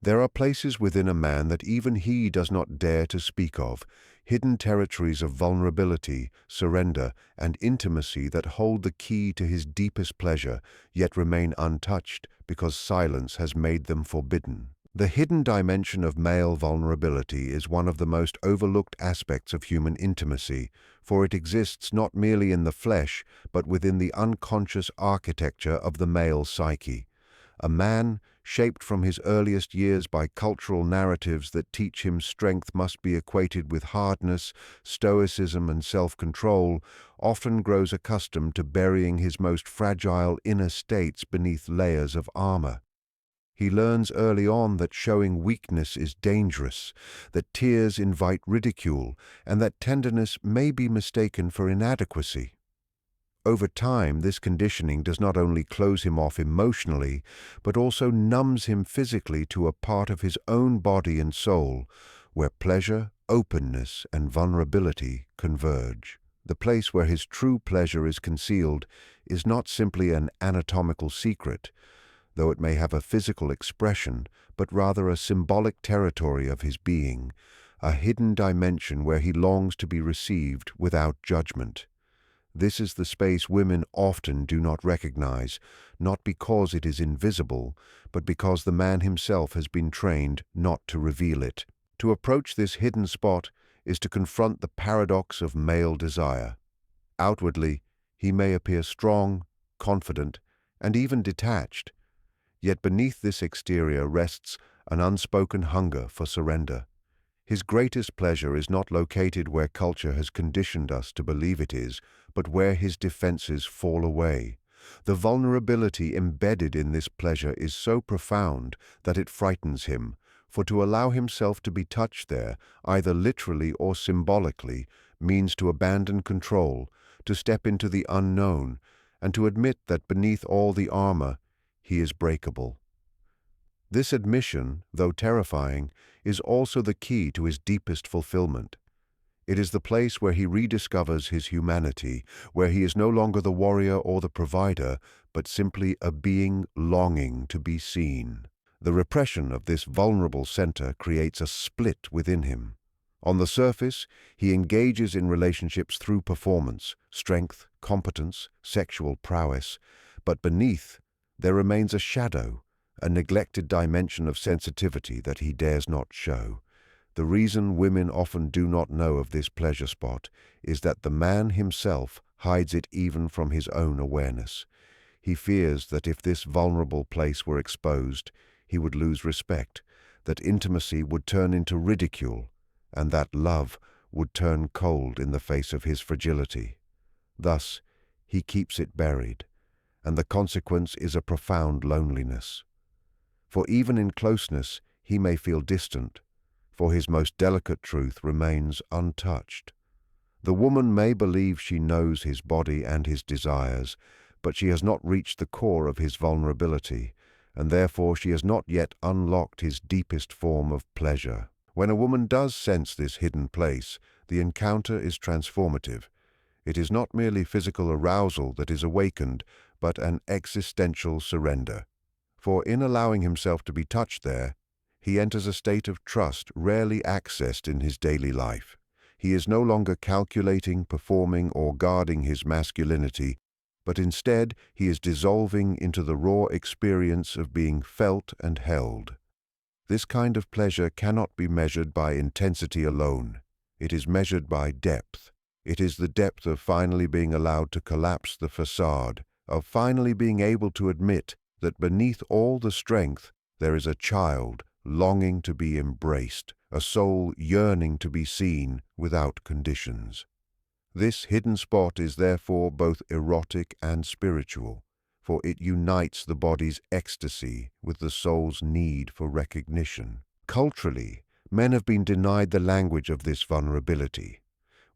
There are places within a man that even he does not dare to speak of, hidden territories of vulnerability, surrender, and intimacy that hold the key to his deepest pleasure, yet remain untouched because silence has made them forbidden. The hidden dimension of male vulnerability is one of the most overlooked aspects of human intimacy, for it exists not merely in the flesh, but within the unconscious architecture of the male psyche. A man, shaped from his earliest years by cultural narratives that teach him strength must be equated with hardness, stoicism, and self-control, often grows accustomed to burying his most fragile inner states beneath layers of armor. He learns early on that showing weakness is dangerous, that tears invite ridicule, and that tenderness may be mistaken for inadequacy. Over time, this conditioning does not only close him off emotionally, but also numbs him physically to a part of his own body and soul, where pleasure, openness, and vulnerability converge. The place where his true pleasure is concealed is not simply an anatomical secret, though it may have a physical expression, but rather a symbolic territory of his being, a hidden dimension where he longs to be received without judgment. This is the space women often do not recognize, not because it is invisible, but because the man himself has been trained not to reveal it. To approach this hidden spot is to confront the paradox of male desire. Outwardly, he may appear strong, confident, and even detached, yet beneath this exterior rests an unspoken hunger for surrender. His greatest pleasure is not located where culture has conditioned us to believe it is, but where his defenses fall away. The vulnerability embedded in this pleasure is so profound that it frightens him, for to allow himself to be touched there, either literally or symbolically, means to abandon control, to step into the unknown, and to admit that beneath all the armor, he is breakable. This admission, though terrifying, is also the key to his deepest fulfillment. It is the place where he rediscovers his humanity, where he is no longer the warrior or the provider, but simply a being longing to be seen. The repression of this vulnerable center creates a split within him. On the surface, he engages in relationships through performance, strength, competence, sexual prowess, but beneath, there remains a shadow, a neglected dimension of sensitivity that he dares not show. The reason women often do not know of this pleasure spot is that the man himself hides it even from his own awareness. He fears that if this vulnerable place were exposed, he would lose respect, that intimacy would turn into ridicule, and that love would turn cold in the face of his fragility. Thus, he keeps it buried, and the consequence is a profound loneliness. For even in closeness, he may feel distant, for his most delicate truth remains untouched. The woman may believe she knows his body and his desires, but she has not reached the core of his vulnerability, and therefore she has not yet unlocked his deepest form of pleasure. When a woman does sense this hidden place, the encounter is transformative. It is not merely physical arousal that is awakened, but an existential surrender. For in allowing himself to be touched there, he enters a state of trust rarely accessed in his daily life. He is no longer calculating, performing, or guarding his masculinity, but instead he is dissolving into the raw experience of being felt and held. This kind of pleasure cannot be measured by intensity alone. It is measured by depth. It is the depth of finally being allowed to collapse the facade, of finally being able to admit that beneath all the strength there is a child longing to be embraced, a soul yearning to be seen without conditions. This hidden spot is therefore both erotic and spiritual, for it unites the body's ecstasy with the soul's need for recognition. Culturally, men have been denied the language of this vulnerability.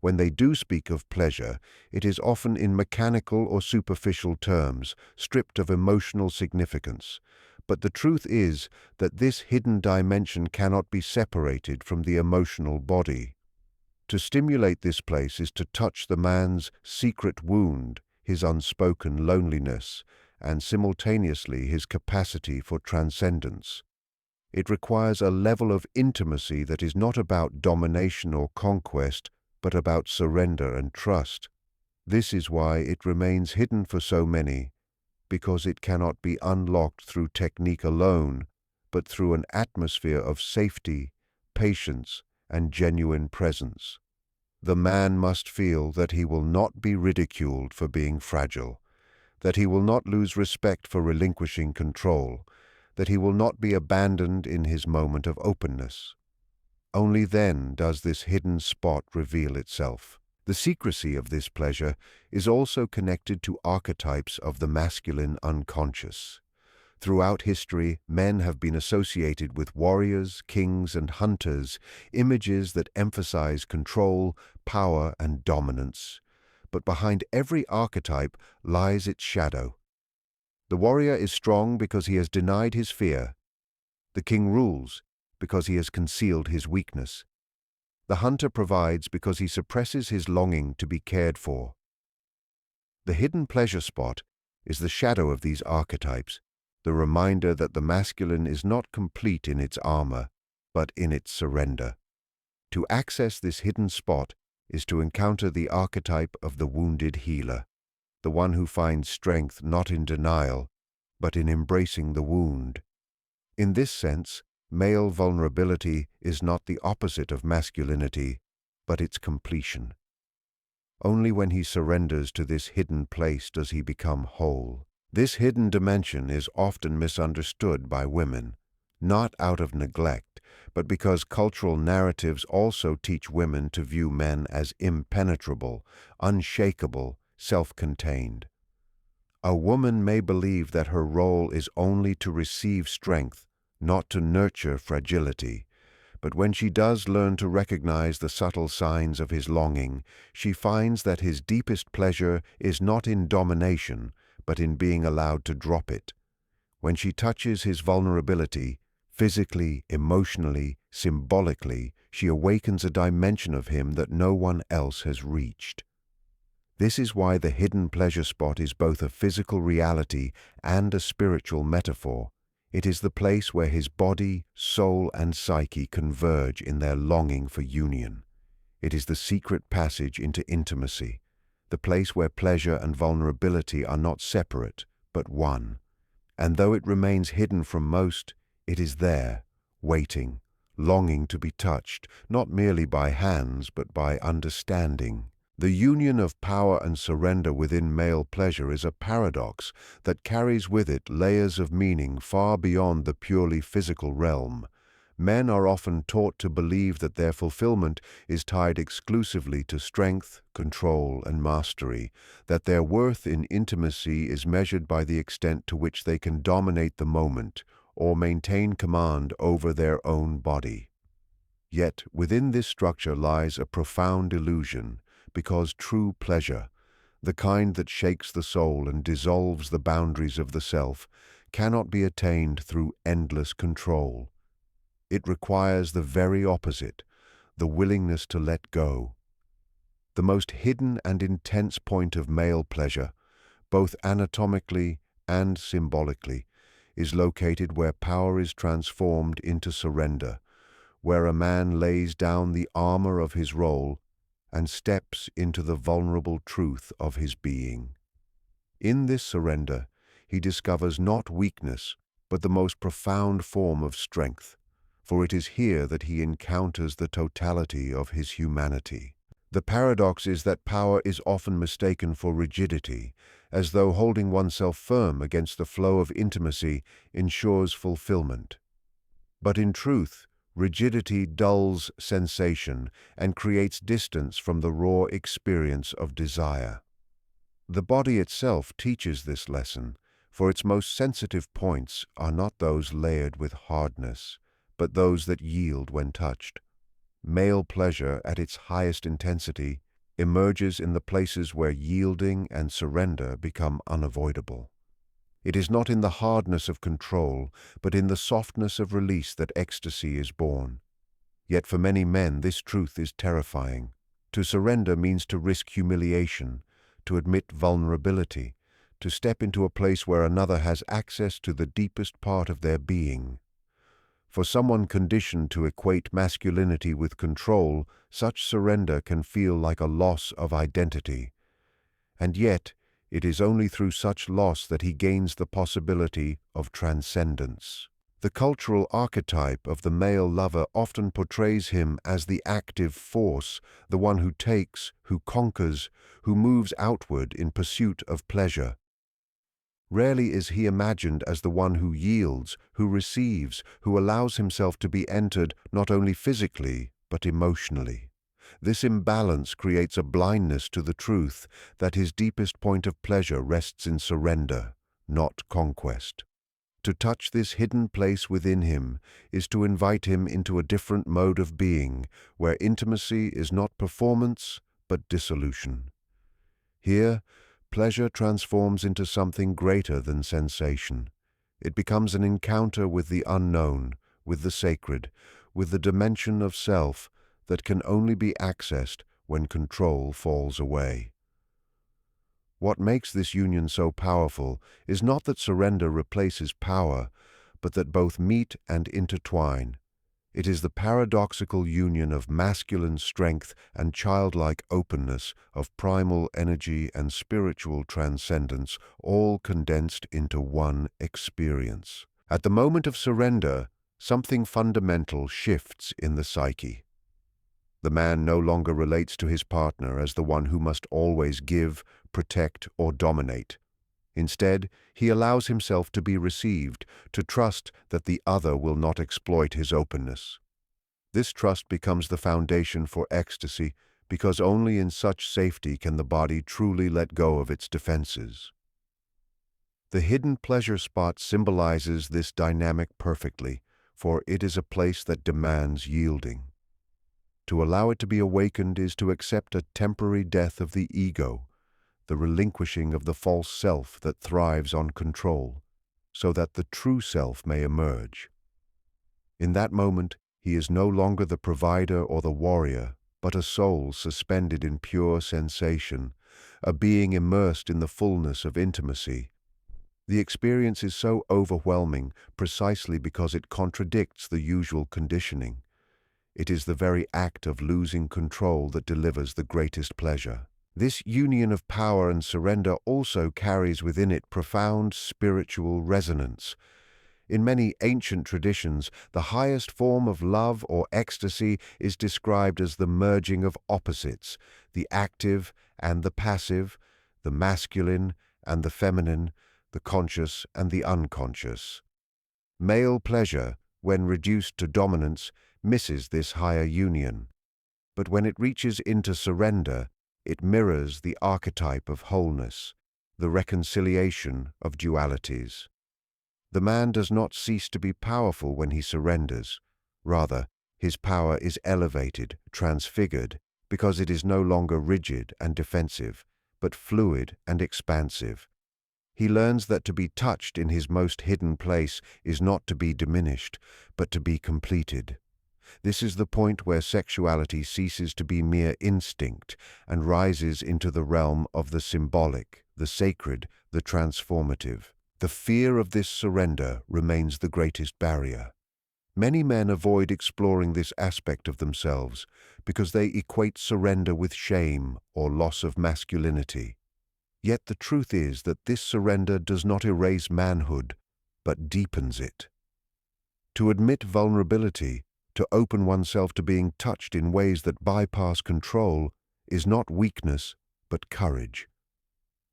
When they do speak of pleasure, it is often in mechanical or superficial terms, stripped of emotional significance. But the truth is that this hidden dimension cannot be separated from the emotional body. To stimulate this place is to touch the man's secret wound, his unspoken loneliness, and simultaneously his capacity for transcendence. It requires a level of intimacy that is not about domination or conquest, but about surrender and trust. This is why it remains hidden for so many, because it cannot be unlocked through technique alone, but through an atmosphere of safety, patience, and genuine presence. The man must feel that he will not be ridiculed for being fragile, that he will not lose respect for relinquishing control, that he will not be abandoned in his moment of openness. Only then does this hidden spot reveal itself. The secrecy of this pleasure is also connected to archetypes of the masculine unconscious. Throughout history, men have been associated with warriors, kings, and hunters, images that emphasize control, power, and dominance. But behind every archetype lies its shadow. The warrior is strong because he has denied his fear. The king rules because he has concealed his weakness. The hunter provides because he suppresses his longing to be cared for. The hidden pleasure spot is the shadow of these archetypes, the reminder that the masculine is not complete in its armor, but in its surrender. To access this hidden spot is to encounter the archetype of the wounded healer, the one who finds strength not in denial, but in embracing the wound. In this sense, male vulnerability is not the opposite of masculinity, but its completion. Only when he surrenders to this hidden place does he become whole. This hidden dimension is often misunderstood by women, not out of neglect, but because cultural narratives also teach women to view men as impenetrable, unshakable, self-contained. A woman may believe that her role is only to receive strength, not to nurture fragility. But when she does learn to recognize the subtle signs of his longing, she finds that his deepest pleasure is not in domination, but in being allowed to drop it. When she touches his vulnerability, physically, emotionally, symbolically, she awakens a dimension of him that no one else has reached. This is why the hidden pleasure spot is both a physical reality and a spiritual metaphor. It is the place where his body, soul, and psyche converge in their longing for union. It is the secret passage into intimacy, the place where pleasure and vulnerability are not separate, but one. And though it remains hidden from most, it is there, waiting, longing to be touched, not merely by hands, but by understanding. The union of power and surrender within male pleasure is a paradox that carries with it layers of meaning far beyond the purely physical realm. Men are often taught to believe that their fulfillment is tied exclusively to strength, control, and mastery, that their worth in intimacy is measured by the extent to which they can dominate the moment or maintain command over their own body. Yet within this structure lies a profound illusion, because true pleasure, the kind that shakes the soul and dissolves the boundaries of the self, cannot be attained through endless control. It requires the very opposite, the willingness to let go. The most hidden and intense point of male pleasure, both anatomically and symbolically, is located where power is transformed into surrender, where a man lays down the armor of his role and steps into the vulnerable truth of his being. In this surrender, he discovers not weakness, but the most profound form of strength, for it is here that he encounters the totality of his humanity. The paradox is that power is often mistaken for rigidity, as though holding oneself firm against the flow of intimacy ensures fulfillment. But in truth, rigidity dulls sensation and creates distance from the raw experience of desire. The body itself teaches this lesson, for its most sensitive points are not those layered with hardness, but those that yield when touched. Male pleasure, at its highest intensity, emerges in the places where yielding and surrender become unavoidable. It is not in the hardness of control, but in the softness of release that ecstasy is born. Yet for many men this truth is terrifying. To surrender means to risk humiliation, to admit vulnerability, to step into a place where another has access to the deepest part of their being. For someone conditioned to equate masculinity with control, such surrender can feel like a loss of identity. And yet, it is only through such loss that he gains the possibility of transcendence. The cultural archetype of the male lover often portrays him as the active force, the one who takes, who conquers, who moves outward in pursuit of pleasure. Rarely is he imagined as the one who yields, who receives, who allows himself to be entered not only physically, but emotionally. This imbalance creates a blindness to the truth that his deepest point of pleasure rests in surrender, not conquest. To touch this hidden place within him is to invite him into a different mode of being, where intimacy is not performance, but dissolution. Here, pleasure transforms into something greater than sensation. It becomes an encounter with the unknown, with the sacred, with the dimension of self that can only be accessed when control falls away. What makes this union so powerful is not that surrender replaces power, but that both meet and intertwine. It is the paradoxical union of masculine strength and childlike openness, of primal energy and spiritual transcendence, all condensed into one experience. At the moment of surrender, something fundamental shifts in the psyche. The man no longer relates to his partner as the one who must always give, protect, or dominate. Instead, he allows himself to be received, to trust that the other will not exploit his openness. This trust becomes the foundation for ecstasy, because only in such safety can the body truly let go of its defenses. The hidden pleasure spot symbolizes this dynamic perfectly, for it is a place that demands yielding. To allow it to be awakened is to accept a temporary death of the ego, the relinquishing of the false self that thrives on control, so that the true self may emerge. In that moment, he is no longer the provider or the warrior, but a soul suspended in pure sensation, a being immersed in the fullness of intimacy. The experience is so overwhelming precisely because it contradicts the usual conditioning. It is the very act of losing control that delivers the greatest pleasure. This union of power and surrender also carries within it profound spiritual resonance. In many ancient traditions, the highest form of love or ecstasy is described as the merging of opposites, the active and the passive, the masculine and the feminine, the conscious and the unconscious. Male pleasure, when reduced to dominance, misses this higher union. But when it reaches into surrender, it mirrors the archetype of wholeness, the reconciliation of dualities. The man does not cease to be powerful when he surrenders. Rather, his power is elevated, transfigured, because it is no longer rigid and defensive, but fluid and expansive. He learns that to be touched in his most hidden place is not to be diminished, but to be completed. This is the point where sexuality ceases to be mere instinct and rises into the realm of the symbolic, the sacred, the transformative. The fear of this surrender remains the greatest barrier. Many men avoid exploring this aspect of themselves because they equate surrender with shame or loss of masculinity. Yet the truth is that this surrender does not erase manhood, but deepens it. To admit vulnerability, to open oneself to being touched in ways that bypass control, is not weakness, but courage.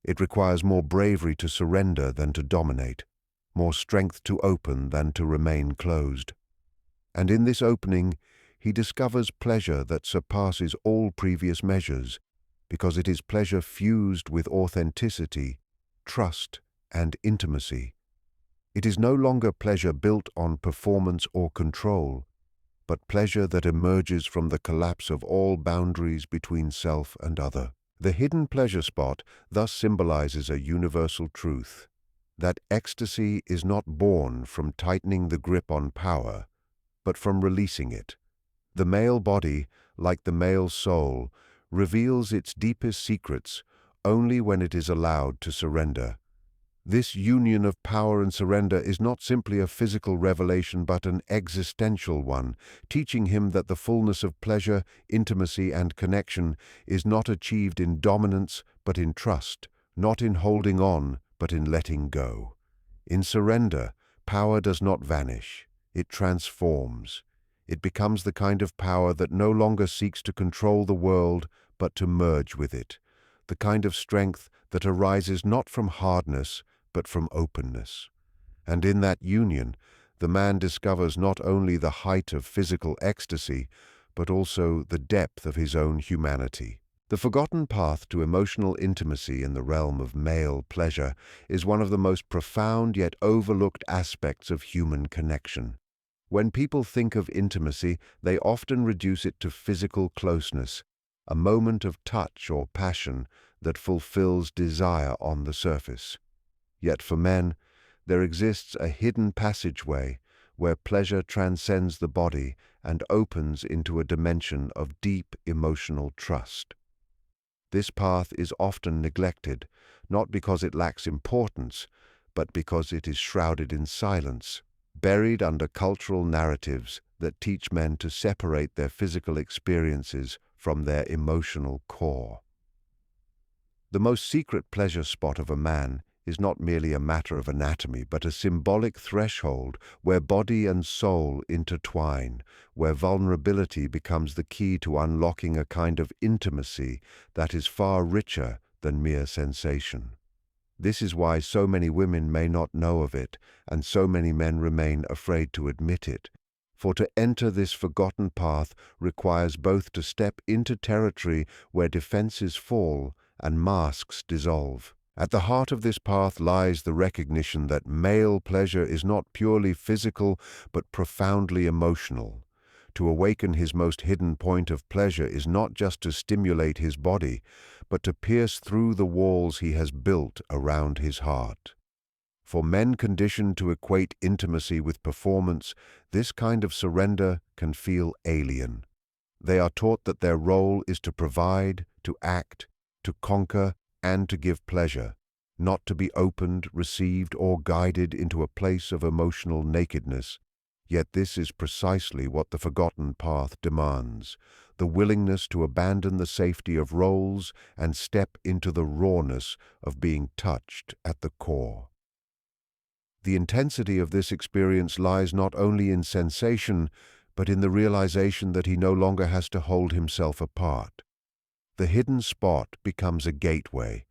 It requires more bravery to surrender than to dominate, more strength to open than to remain closed. And in this opening, he discovers pleasure that surpasses all previous measures, because it is pleasure fused with authenticity, trust, and intimacy. It is no longer pleasure built on performance or control, but pleasure that emerges from the collapse of all boundaries between self and other. The hidden pleasure spot thus symbolizes a universal truth, that ecstasy is not born from tightening the grip on power, but from releasing it. The male body, like the male soul, reveals its deepest secrets only when it is allowed to surrender. This union of power and surrender is not simply a physical revelation but an existential one, teaching him that the fullness of pleasure, intimacy, and connection is not achieved in dominance but in trust, not in holding on but in letting go. In surrender, power does not vanish, it transforms. It becomes the kind of power that no longer seeks to control the world but to merge with it, the kind of strength that arises not from hardness but from openness. And in that union, the man discovers not only the height of physical ecstasy, but also the depth of his own humanity. The forgotten path to emotional intimacy in the realm of male pleasure is one of the most profound yet overlooked aspects of human connection. When people think of intimacy, they often reduce it to physical closeness, a moment of touch or passion that fulfills desire on the surface. Yet for men, there exists a hidden passageway where pleasure transcends the body and opens into a dimension of deep emotional trust. This path is often neglected, not because it lacks importance, but because it is shrouded in silence, buried under cultural narratives that teach men to separate their physical experiences from their emotional core. The most secret pleasure spot of a man is not merely a matter of anatomy, but a symbolic threshold where body and soul intertwine, where vulnerability becomes the key to unlocking a kind of intimacy that is far richer than mere sensation. This is why so many women may not know of it, and so many men remain afraid to admit it. For to enter this forgotten path requires both to step into territory where defenses fall and masks dissolve. At the heart of this path lies the recognition that male pleasure is not purely physical but profoundly emotional. To awaken his most hidden point of pleasure is not just to stimulate his body, but to pierce through the walls he has built around his heart. For men conditioned to equate intimacy with performance, this kind of surrender can feel alien. They are taught that their role is to provide, to act, to conquer, and to give pleasure, not to be opened, received, or guided into a place of emotional nakedness. Yet this is precisely what the forgotten path demands, the willingness to abandon the safety of roles and step into the rawness of being touched at the core. The intensity of this experience lies not only in sensation, but in the realization that he no longer has to hold himself apart. The hidden spot becomes a gateway,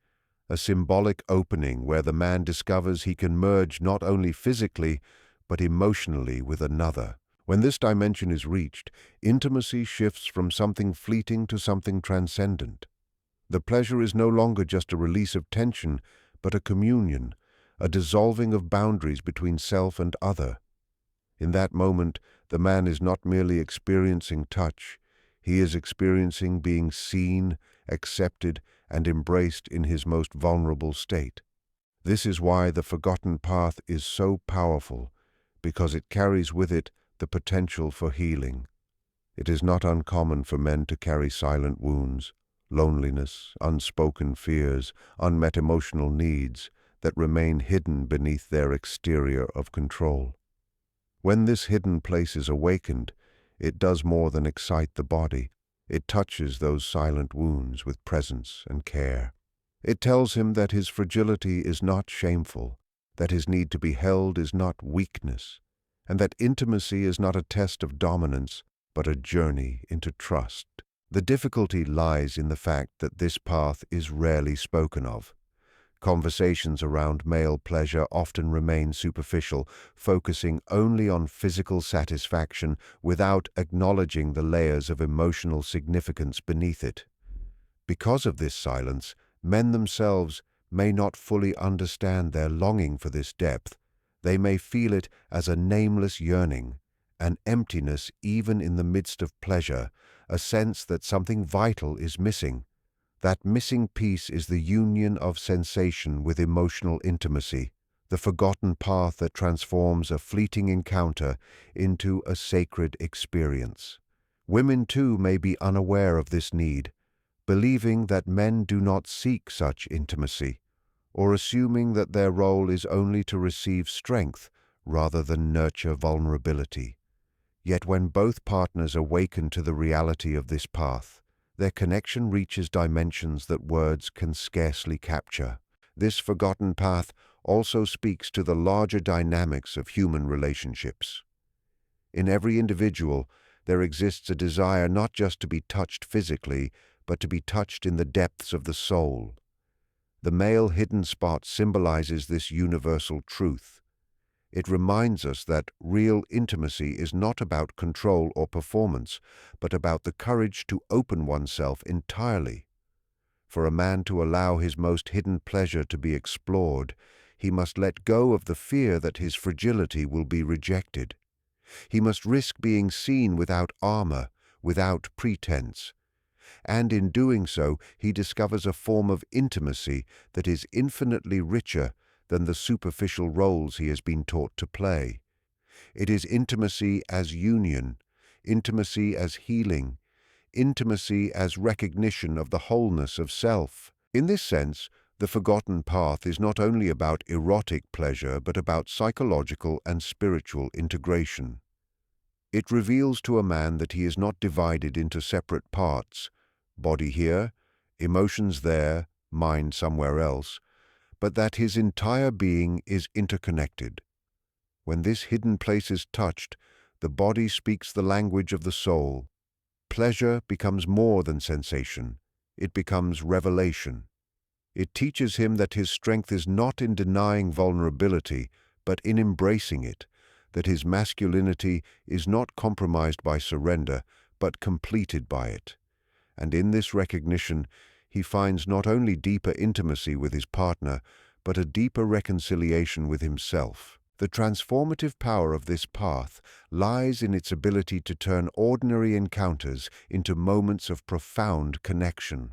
a symbolic opening where the man discovers he can merge not only physically, but emotionally with another. When this dimension is reached, intimacy shifts from something fleeting to something transcendent. The pleasure is no longer just a release of tension, but a communion, a dissolving of boundaries between self and other. In that moment, the man is not merely experiencing touch, he is experiencing being seen, accepted, and embraced in his most vulnerable state. This is why the forgotten path is so powerful, because it carries with it the potential for healing. It is not uncommon for men to carry silent wounds, loneliness, unspoken fears, unmet emotional needs that remain hidden beneath their exterior of control. When this hidden place is awakened, it does more than excite the body. It touches those silent wounds with presence and care. It tells him that his fragility is not shameful, that his need to be held is not weakness, and that intimacy is not a test of dominance, but a journey into trust. The difficulty lies in the fact that this path is rarely spoken of. Conversations around male pleasure often remain superficial, focusing only on physical satisfaction without acknowledging the layers of emotional significance beneath it. Because of this silence, men themselves may not fully understand their longing for this depth. They may feel it as a nameless yearning, an emptiness even in the midst of pleasure, a sense that something vital is missing. That missing piece is the union of sensation with emotional intimacy, the forgotten path that transforms a fleeting encounter into a sacred experience. Women too may be unaware of this need, believing that men do not seek such intimacy, or assuming that their role is only to receive strength rather than nurture vulnerability. Yet when both partners awaken to the reality of this path, their connection reaches dimensions that words can scarcely capture. This forgotten path also speaks to the larger dynamics of human relationships. In every individual, there exists a desire not just to be touched physically, but to be touched in the depths of the soul. The male hidden spot symbolizes this universal truth. It reminds us that real intimacy is not about control or performance, but about the courage to open oneself entirely. For a man to allow his most hidden pleasure to be explored, he must let go of the fear that his fragility will be rejected. He must risk being seen without armor, without pretense. And in doing so, he discovers a form of intimacy that is infinitely richer than the superficial roles he has been taught to play. It is intimacy as union, intimacy as healing, intimacy as recognition of the wholeness of self. In this sense, the forgotten path is not only about erotic pleasure, but about psychological and spiritual integration. It reveals to a man that he is not divided into separate parts, body here, emotions there, mind somewhere else, but that his entire being is interconnected. When this hidden place is touched, the body speaks the language of the soul. Pleasure becomes more than sensation. It becomes revelation. It teaches him that his strength is not in denying vulnerability, but in embracing it, that his masculinity is not compromised by surrender, but completed by it. And in this recognition, he finds not only deeper intimacy with his partner, but a deeper reconciliation with himself. The transformative power of this path lies in its ability to turn ordinary encounters into moments of profound connection.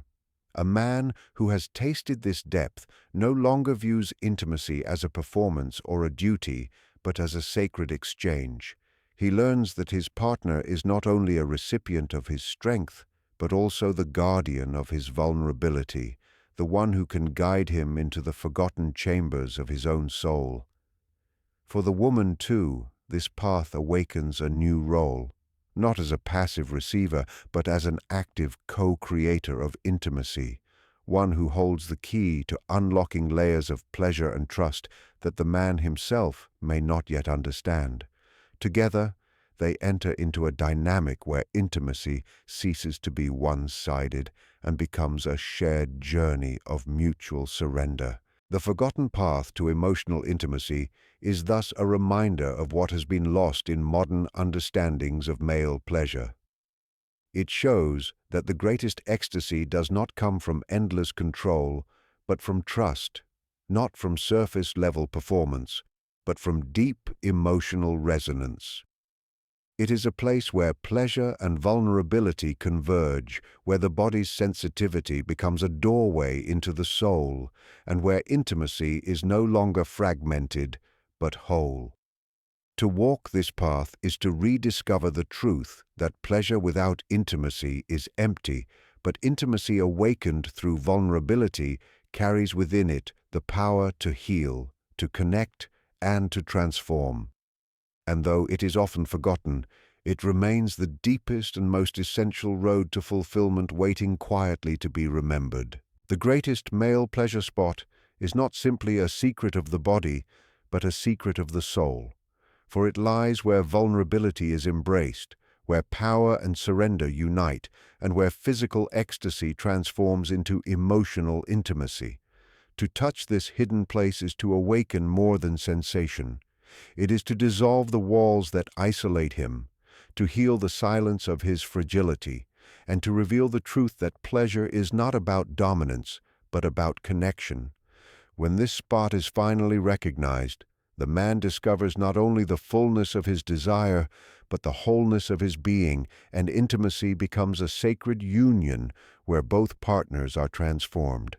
A man who has tasted this depth no longer views intimacy as a performance or a duty, but as a sacred exchange. He learns that his partner is not only a recipient of his strength, but also the guardian of his vulnerability, the one who can guide him into the forgotten chambers of his own soul. For the woman, too, this path awakens a new role, not as a passive receiver, but as an active co-creator of intimacy, one who holds the key to unlocking layers of pleasure and trust that the man himself may not yet understand. Together, they enter into a dynamic where intimacy ceases to be one-sided and becomes a shared journey of mutual surrender. The forgotten path to emotional intimacy is thus a reminder of what has been lost in modern understandings of male pleasure. It shows that the greatest ecstasy does not come from endless control, but from trust, not from surface-level performance, but from deep emotional resonance. It is a place where pleasure and vulnerability converge, where the body's sensitivity becomes a doorway into the soul, and where intimacy is no longer fragmented, but whole. To walk this path is to rediscover the truth that pleasure without intimacy is empty, but intimacy awakened through vulnerability carries within it the power to heal, to connect, and to transform. And though it is often forgotten, it remains the deepest and most essential road to fulfillment waiting quietly to be remembered. The greatest male pleasure spot is not simply a secret of the body, but a secret of the soul. For it lies where vulnerability is embraced, where power and surrender unite, and where physical ecstasy transforms into emotional intimacy. To touch this hidden place is to awaken more than sensation. It is to dissolve the walls that isolate him, to heal the silence of his fragility, and to reveal the truth that pleasure is not about dominance, but about connection. When this spot is finally recognized, the man discovers not only the fullness of his desire, but the wholeness of his being, and intimacy becomes a sacred union where both partners are transformed.